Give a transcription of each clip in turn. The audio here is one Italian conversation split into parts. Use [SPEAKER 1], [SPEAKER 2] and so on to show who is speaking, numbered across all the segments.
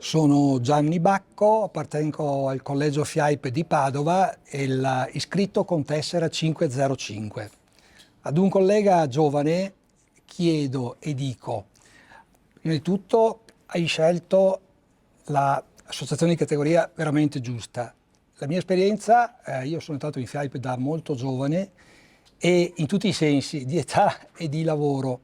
[SPEAKER 1] Sono Gianni Bacco, appartengo al Collegio FIAIP di Padova e iscritto con tessera 505. Ad un collega giovane chiedo e dico: prima di tutto hai scelto l'associazione di categoria veramente giusta. La mia esperienza, io sono entrato in FIAIP da molto giovane e in tutti i sensi, di età e di lavoro,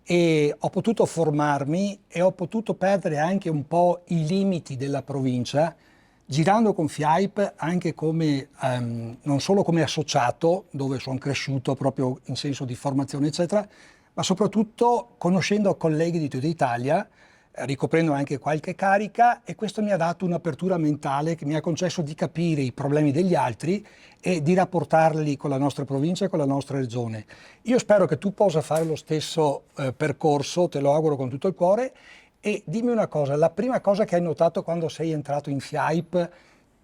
[SPEAKER 1] e ho potuto formarmi e ho potuto perdere anche un po' i limiti della provincia, girando con FIAIP anche come, non solo come associato, dove sono cresciuto proprio in senso di formazione eccetera, ma soprattutto conoscendo colleghi di tutta Italia, ricoprendo anche qualche carica, e questo mi ha dato un'apertura mentale che mi ha concesso di capire i problemi degli altri e di rapportarli con la nostra provincia e con la nostra regione. Io spero che tu possa fare lo stesso percorso, te lo auguro con tutto il cuore. E dimmi una cosa, la prima cosa che hai notato quando sei entrato in FIAIP,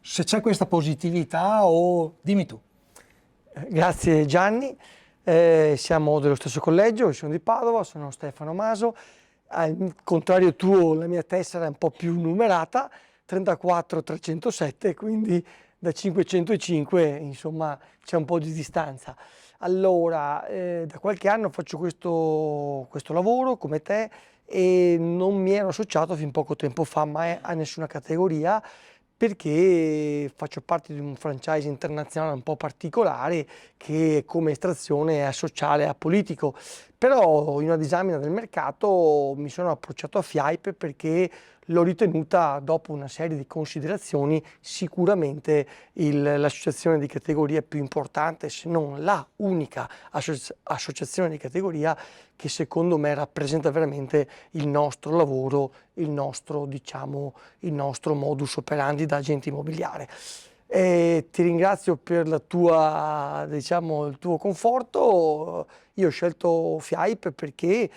[SPEAKER 1] se c'è questa positività, o dimmi tu.
[SPEAKER 2] Grazie Gianni, siamo dello stesso collegio, io sono di Padova, sono Stefano Maso. Al contrario tuo, la mia tessera è un po' più numerata, 34307, quindi da 505 insomma c'è un po' di distanza. Allora, da qualche anno faccio questo lavoro come te e non mi ero associato fin poco tempo fa mai a nessuna categoria, perché faccio parte di un franchise internazionale un po' particolare che come estrazione è sociale e apolitico. Però in una disamina del mercato mi sono approcciato a FIAIP perché l'ho ritenuta, dopo una serie di considerazioni, sicuramente l'associazione di categoria più importante, se non la unica associazione di categoria che secondo me rappresenta veramente il nostro lavoro, il nostro modus operandi da agente immobiliare. Ti ringrazio per il tuo conforto. Io ho scelto FIAIP perché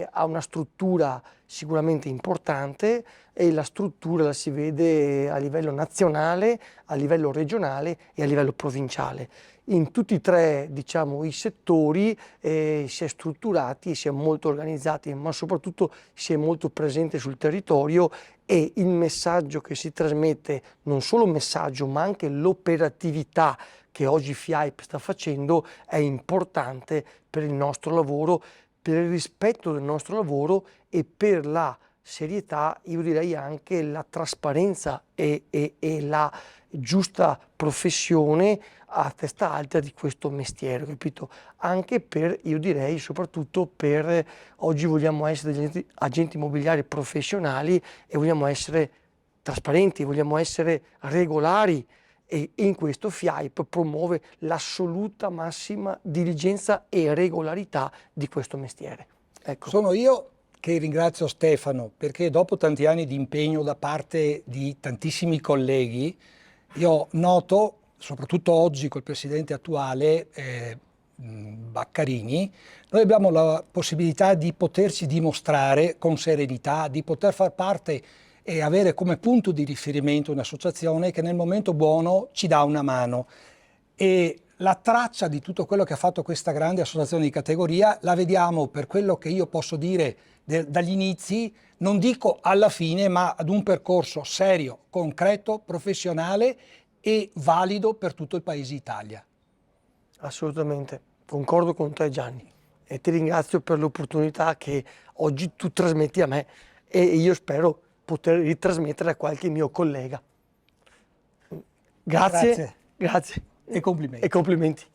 [SPEAKER 2] ha una struttura sicuramente importante e la struttura la si vede a livello nazionale, a livello regionale e a livello provinciale. In tutti e tre, i settori si è strutturati, si è molto organizzati, ma soprattutto si è molto presente sul territorio, e il messaggio che si trasmette, non solo il messaggio, ma anche l'operatività che oggi FIAIP sta facendo è importante per il nostro lavoro, per il rispetto del nostro lavoro e per la serietà, io direi anche la trasparenza e la giusta professione a testa alta di questo mestiere, capito? Anche per, io direi, soprattutto per, oggi vogliamo essere degli agenti immobiliari professionali e vogliamo essere trasparenti, vogliamo essere regolari, e in questo FIAIP promuove l'assoluta massima diligenza e regolarità di questo mestiere. Ecco.
[SPEAKER 1] Sono io che ringrazio Stefano, perché dopo tanti anni di impegno da parte di tantissimi colleghi, io noto, soprattutto oggi col presidente attuale Baccarini, noi abbiamo la possibilità di poterci dimostrare con serenità, di poter far parte e avere come punto di riferimento un'associazione che nel momento buono ci dà una mano. E la traccia di tutto quello che ha fatto questa grande associazione di categoria la vediamo, per quello che io posso dire, dagli inizi, non dico alla fine, ma ad un percorso serio, concreto, professionale e valido per tutto il Paese Italia.
[SPEAKER 2] Assolutamente, concordo con te Gianni, e ti ringrazio per l'opportunità che oggi tu trasmetti a me e io spero poter ritrasmettere a qualche mio collega. Grazie.
[SPEAKER 1] Grazie. E complimenti.
[SPEAKER 2] E complimenti.